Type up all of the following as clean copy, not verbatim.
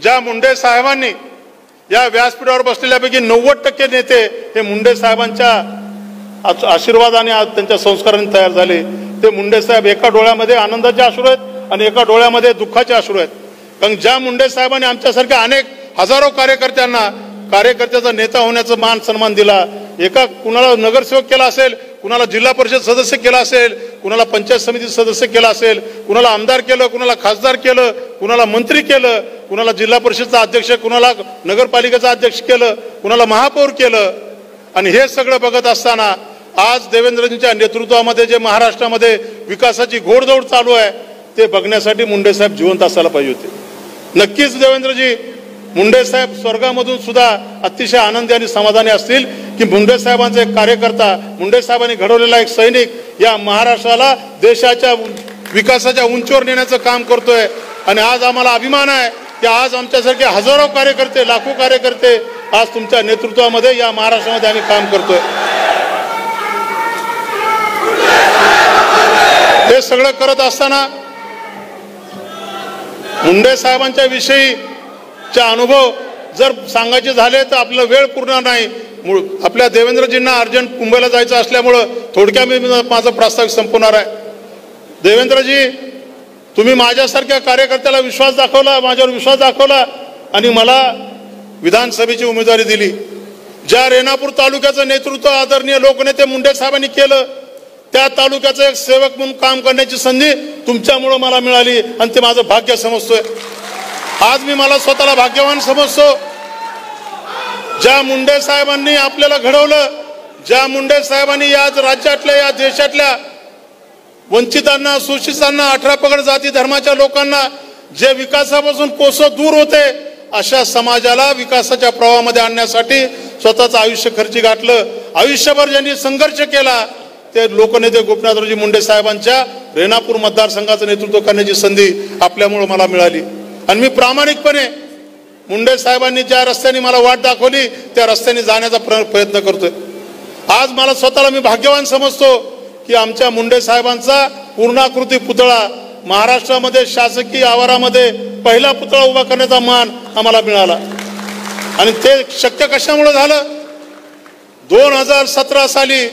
ज्या मुंडे साहेबांनी या व्यासपीठावर बसलेल्यापैकी 90% नेते हे मुंडे साहेबांच्या आशीर्वादाने आज त्यांच्या संस्कारांनी तयार झाले। ते मुंडे साहेब एका डोळ्यामध्ये आनंदाचे अश्रू आहेत आणि एका डोळ्यामध्ये दुःखाचे अश्रू आहेत। कारण ज्या मुंडे साहेबांनी आमच्यासारख्या अनेक हजारो कार्यकर्त्याचा नेता होण्याचा मान सन्मान दिला, एका कुणाला नगरसेवक केला असेल, कुणाला जिल्हा परिषद सदस्य केला असेल, कुणाला पंचायत समिती सदस्य केला असेल, कुणाला आमदार केलं, कुणाला खासदार केलं, कुणाला मंत्री केलं, कुणाला जिल्हा परिषदचा अध्यक्ष, कुणाला नगरपालिकेचा अध्यक्ष केलं, कुणाला महापौर केलं। आणि हे सगळं बघत असताना आज देवेंद्रजींच्या नेतृत्वामध्ये जे महाराष्ट्रामध्ये विकासाची घोडदौड चालू आहे ते बघण्यासाठी मुंडे साहेब जिवंत असायला पाहिजे होते। नक्कीच देवेंद्रजी मुंडे साहेब स्वर्गामधून सुद्धा अतिशय आनंदी आणि समाधानी असतील की मुंडे साहेबांचे एक कार्यकर्ता, मुंडे साहेबांनी घडवलेला एक सैनिक या महाराष्ट्राला देशाच्या विकासाच्या उंचीवर नेण्याचं काम करतोय। आणि आज आम्हाला अभिमान आहे की आज आमच्यासारखे हजारो कार्यकर्ते, लाखो कार्यकर्ते आज तुमच्या नेतृत्वामध्ये या महाराष्ट्रामध्ये आम्ही काम करतोय। हे सगळं करत असताना मुंडे साहेबांच्या विषयीचे अनुभव जर सांगायचे झाले तर आपला वेळ पुरणार नाही। आपल्या देवेंद्रजींना अर्जंट मुंबईला जायचं असल्यामुळं थोडक्यात मी माझा प्रास्ताविक संपवणार आहे। देवेंद्रजी, तुम्ही माझ्यासारख्या कार्यकर्त्याला विश्वास दाखवला, माझ्यावर विश्वास दाखवला आणि मला विधानसभेची उमेदवारी दिली। ज्या रेणापूर तालुक्याचं नेतृत्व आदरणीय लोकनेते मुंडे साहेबांनी केलं, त्या तालुक्याचा एक सेवक म्हणून काम करण्याची संधी तुमच्यामुळे मला मिळाली आणि ते माझं भाग्य समजतोय। आज मी मला स्वतःला भाग्यवान समजतो। ज्या मुंडे साहेबांनी आपल्याला घडवलं, ज्या मुंडे साहेबांनी या राज्यातल्या, या देशातल्या वंचितांना, शोषितांना, 18 पगड जाती धर्माच्या लोकांना जे विकासापासून कोसो दूर होते अशा समाजाला विकासाच्या प्रवाहामध्ये आणण्यासाठी स्वतःचं आयुष्य खर्ची घातलं, आयुष्यभर ज्यांनी संघर्ष केला ते लोकनेते गोपीनाथरावजी मुंडे साहेबांच्या रेणापूर मतदारसंघाचं नेतृत्व करण्याची संधी आपल्यामुळे मला मिळाली। आणि मी प्रामाणिकपणे मुंडे साहेबांनी ज्या रस्त्याने मला वाट दाखवली त्या रस्त्याने जाण्याचा प्रयत्न करतोय। आज मला स्वतःला मी भाग्यवान समजतो की आमच्या मुंडे साहेबांचा पूर्णाकृती पुतळा महाराष्ट्रामध्ये शासकीय आवारामध्ये पहिला पुतळा उभा करण्याचा मान आम्हाला मिळाला। आणि ते शक्य कशामुळे झालं? 2017 साली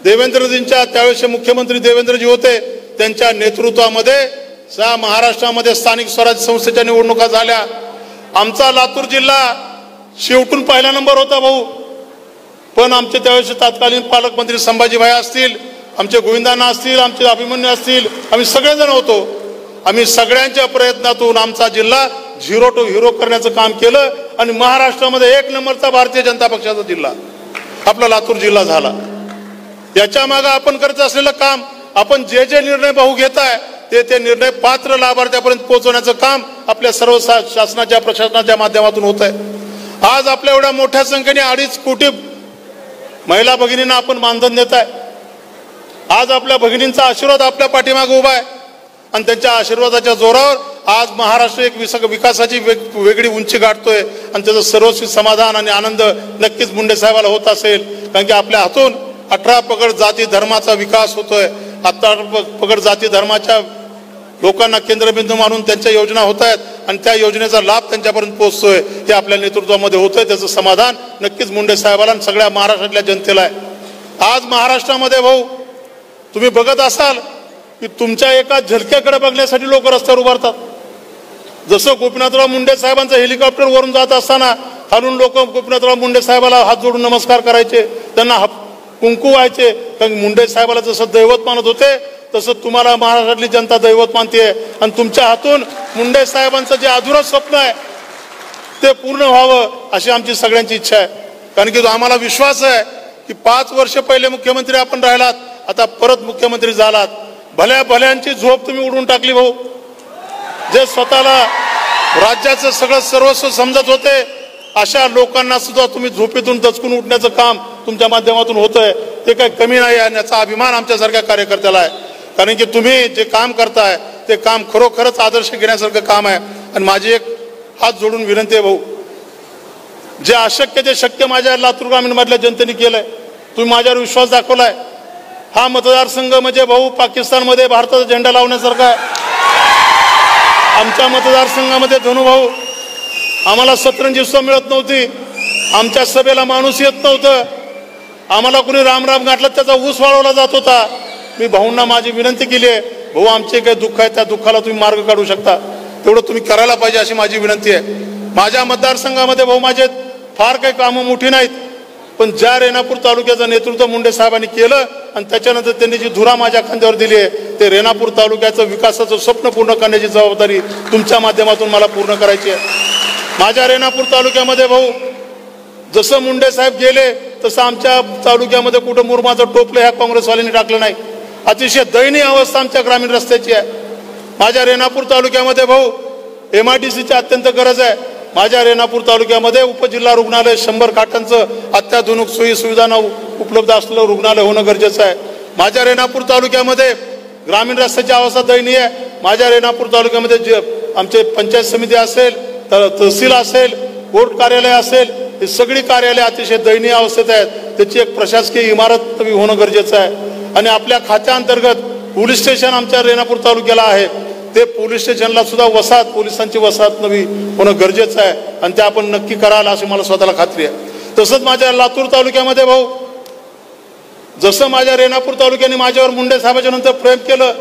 देवेंद्रजींच्या, त्यावेळेचे मुख्यमंत्री देवेंद्रजी होते, त्यांच्या नेतृत्वामध्ये महाराष्ट्रामध्ये स्थानिक स्वराज्य संस्थेच्या निवडणुका झाल्या। आमचा लातूर जिल्हा शेवटून पहिला नंबर होता भाऊ, पण आमचे त्यावेळेचे तत्कालीन पालकमंत्री संभाजीभाई असतील, आमचे गोविंदांना असतील, आमचे अभिमन्यू असतील, आम्ही सगळेजण होतो। आम्ही सगळ्यांच्या प्रयत्नातून आमचा जिल्हा 0 to हिरो करण्याचं काम केलं आणि महाराष्ट्रामध्ये 1 नंबरचा भारतीय जनता पक्षाचा जिल्हा आपला लातूर जिल्हा झाला। याच्या मागे आपण करत असलेलं काम, आपण जे जे निर्णय भाऊ घेताय ते निर्णय पात्र लाभार्थ्यापर्यंत पोहोचवण्याचं काम आपल्या सर्व शासनाच्या, प्रशासनाच्या माध्यमातून होत आहे। आज आपल्या एवढ्या मोठ्या संख्येने 2.5 कोटी महिला भगिनींना आपण मानधन देत आहे। आज आपल्या भगिनींचा आशीर्वाद आपल्या पाठीमागे उभा आहे आणि त्यांच्या आशीर्वादाच्या जोरावर आज महाराष्ट्र एक विकासाची वेगळी उंची गाठतोय आणि त्याचं सर्वस्वी समाधान आणि आनंद नक्कीच मुंडे साहेबाला होत असेल। कारण की आपल्या हातून 18 पगड जाती धर्माचा विकास होतोय। 18 पगड जाती धर्माच्या लोकांना केंद्रबिंदू मानून त्यांच्या योजना होत आहेत आणि त्या योजनेचा लाभ त्यांच्यापर्यंत पोहोचतोय। हे आपल्या नेतृत्वामध्ये होतंय, त्याचं समाधान नक्कीच मुंडे साहेबाला आणि सगळ्या महाराष्ट्रातल्या जनतेला आहे। आज महाराष्ट्रामध्ये भाऊ तुम्ही बघत असाल की तुमच्या एका झलक्याकडे बघण्यासाठी लोक रस्त्यावर उभारतात। जसं गोपीनाथराव मुंडे साहेबांचं हेलिकॉप्टर वरून जात असताना खालून लोक गोपीनाथराव मुंडे साहेबाला हात जोडून नमस्कार करायचे, त्यांना कुंकू व्हायचे। कारण मुंडे साहेबाला जसं दैवत मानत होते तसं तुम्हाला महाराष्ट्रातली जनता दैवत मानते आणि तुमच्या हातून मुंडे साहेबांचं जे अधुरं स्वप्न आहे ते पूर्ण व्हावं अशी आमची सगळ्यांची इच्छा आहे। कारण की आम्हाला विश्वास आहे की 5 वर्ष पहिले मुख्यमंत्री आपण राहिलात, आता परत मुख्यमंत्री झालात, भल्या भल्यांची झोप तुम्ही उडवून टाकली भाऊ। जे स्वतःला राज्याचं सगळं सर्वस्व समजत होते अशा लोकांना सुद्धा तुम्ही झोपेतून दचकून उठण्याचं काम तुमच्या माध्यमातून होतंय, ते काही कमी नाही आहे। याचा अभिमान आमच्यासारख्या कार्यकर्त्याला आहे। कारण की तुम्ही जे काम करताय ते काम खरोखरच आदर्श घेण्यासारखं काम आहे। आणि माझी एक हात जोडून विनंती आहे भाऊ, जे अशक्य ते शक्य माझ्या लातूर ग्रामीण मधल्या जनतेने केलंय, तुम्ही माझ्यावर विश्वास दाखवलाय। हा मतदारसंघ म्हणजे भाऊ पाकिस्तानमध्ये भारताचा झेंडा लावण्यासारखा आहे। आमच्या मतदारसंघामध्ये धनुभाऊ आम्हाला सतरंजी सुद्धा मिळत नव्हती, आमच्या सभेला माणूस येत नव्हतं, आम्हाला कुणी राम राम गाठला त्याचा ऊस वाळवला जात होता. मी भाऊंना माझी विनंती केली आहे, भाऊ आमचे काही दुःख आहे त्या दुःखाला तुम्ही मार्ग काढू शकता, तेवढं तुम्ही करायला पाहिजे अशी माझी विनंती आहे. माझ्या मतदारसंघामध्ये भाऊ माझे फार काही कामं मोठी नाहीत, पण ज्या रेणापूर तालुक्याचं नेतृत्व मुंडे साहेबांनी केलं आणि त्याच्यानंतर त्यांनी जी धुरा माझ्या खांद्यावर दिली आहे, ते रेणापूर तालुक्याचं विकासाचं स्वप्न पूर्ण करण्याची जबाबदारी तुमच्या माध्यमातून मला पूर्ण करायची आहे. माझ्या रेणापूर तालुक्यामध्ये भाऊ जसं मुंडे साहेब गेले तसं आमच्या तालुक्यामध्ये कुठं मुरमाचं टोपलं ह्या काँग्रेसवाल्यांनी टाकलं नाही. अतिशय दयनीय अवस्था आमच्या ग्रामीण रस्त्याची आहे. माझ्या रेणापूर तालुक्यामध्ये भाऊ MIDCची अत्यंत गरज आहे. माझ्या रेणापूर तालुक्यामध्ये उपजिल्हा रुग्णालय 100 खाटांचं अत्याधुनिक सोयी सुविधा उपलब्ध असलेलं रुग्णालय होणं गरजेचं आहे. माझ्या रेणापूर तालुक्यामध्ये ग्रामीण रस्त्याची अवस्था दयनीय आहे. माझ्या रेणापूर तालुक्यामध्ये जे आमचे पंचायत समिती असेल, तहसील असेल, कोर्ट कार्यालय असेल, ही सगळी कार्यालय अतिशय दयनीय अवस्थेत आहेत. त्याची एक प्रशासकीय इमारत होणं गरजेचं आहे. आणि आपल्या खात्याअंतर्गत पोलीस स्टेशन आमच्या रेणापूर तालुक्याला आहे, ते पोलीस स्टेशनला सुद्धा वसाहत, पोलिसांची वसाहत नवी होणं गरजेचं आहे आणि ते आपण नक्की कराल अशी मला स्वतःला खात्री आहे. तसंच माझ्या लातूर तालुक्यामध्ये भाऊ जसं माझ्या रेणापूर तालुक्याने माझ्यावर मुंडे साहेबांच्या नंतर प्रेम केलं,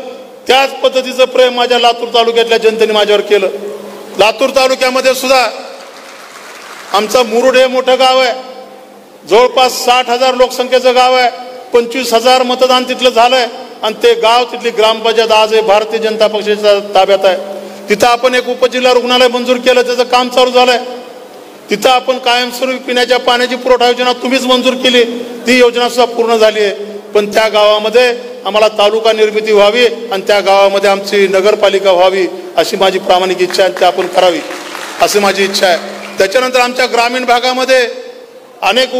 त्याच पद्धतीचं प्रेम माझ्या लातूर तालुक्यातल्या जनतेने माझ्यावर केलं. लातूर तालुक्यामध्ये सुद्धा आमचं मुरुड हे मोठं गाव आहे, जवळपास 60,000 लोकसंख्येचं गाव आहे. 25,000 मतदान तिथलं झालंय आणि ते गाव, तिथली ग्रामपंचायत आज हे भारतीय जनता पक्षाच्या ताब्यात आहे. तिथं आपण एक उपजिल्हा रुग्णालय मंजूर केलं, त्याचं काम चालू झालंय. तिथं आपण कायमस्वरूपी पिण्याच्या पाण्याची पुरवठा योजना तुम्हीच मंजूर केली, ती योजना सुद्धा पूर्ण झाली आहे. पण त्या गावामध्ये आम्हाला तालुका निर्मिती व्हावी आणि त्या गावामध्ये आमची नगरपालिका व्हावी अशी माझी प्रामाणिक इच्छा आहे, ती आपण करावी अशी माझी इच्छा आहे. त्याच्यानंतर आमच्या ग्रामीण भागामध्ये अनेक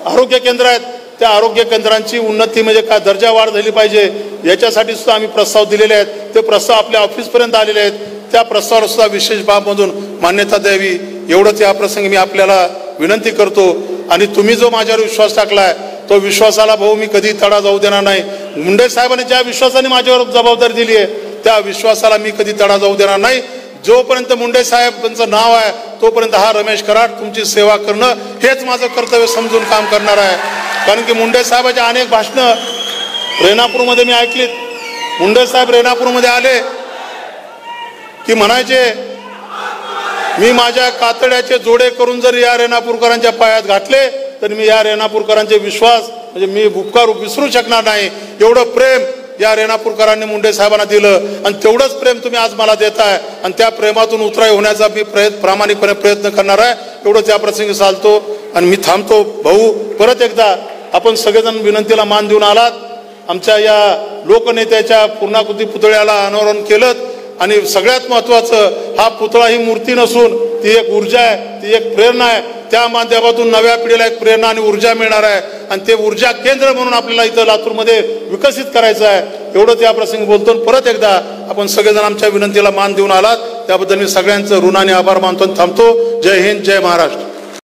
आरोग्य केंद्र आहेत. त्या आरोग्य केंद्रांची उन्नती म्हणजे काय, दर्जा वाढ झाली पाहिजे याच्यासाठी सुद्धा आम्ही प्रस्ताव दिलेले आहेत. ते प्रस्ताव आपल्या ऑफिसपर्यंत आलेले आहेत. त्या प्रस्तावाला सुद्धा विशेष बाबमधून मान्यता द्यावी एवढंच या प्रसंगी मी आपल्याला विनंती करतो. आणि तुम्ही जो माझ्यावर विश्वास टाकलाय तो विश्वासाला भाऊ मी कधी तडा जाऊ देणार नाही. मुंडे साहेबांनी ज्या विश्वासाने माझ्यावर जबाबदारी दिली आहे त्या विश्वासाला मी कधी तडा जाऊ देणार नाही. जोपर्यंत मुंडे साहेबांचं नाव आहे तोपर्यंत हा रमेश कराड तुमची सेवा करणं हेच माझं कर्तव्य समजून काम करणार आहे. कारण की मुंडे साहेबांच्या अनेक भाषणं रेणापूरमध्ये मी ऐकलीत. मुंडे साहेब रेणापूरमध्ये आले की म्हणायचे, मी माझ्या कातड्याचे जोडे करून जर या रेणापूरकरांच्या पायात घातले तर मी या रेणापूरकरांचे विश्वास म्हणजे मी उपकार विसरू शकणार नाही. एवढं प्रेम या रेणापूरकरांनी मुंडे साहेबांना दिलं आणि तेवढंच प्रेम तुम्ही आज मला देताय आणि त्या प्रेमातून उतराई होण्याचा मी प्रामाणिकपणे प्रयत्न करणार आहे. एवढं त्या प्रसंगी चालतो आणि मी थांबतो. भाऊ परत एकदा आपण सगळेजण विनंतीला मान देऊन आलात. आमच्या या लोकनेत्याच्या पूर्णाकृती पुतळ्याला अनावरण केलं आणि सगळ्यात महत्वाचं हा पुतळा ही मूर्ती नसून ती एक ऊर्जा आहे, ती एक प्रेरणा आहे. त्या माध्यमातून नव्या पिढीला एक प्रेरणा आणि ऊर्जा मिळणार आहे आणि ते ऊर्जा केंद्र म्हणून आपल्याला इथं लातूरमध्ये विकसित करायचं आहे. एवढंच या प्रसंगी बोलतो. परत एकदा आपण सगळेजण आमच्या विनंतीला मान देऊन आलात त्याबद्दल मी सगळ्यांचं ऋणाने आभार मानतो. थांबतो. जय हिंद, जय महाराष्ट्र.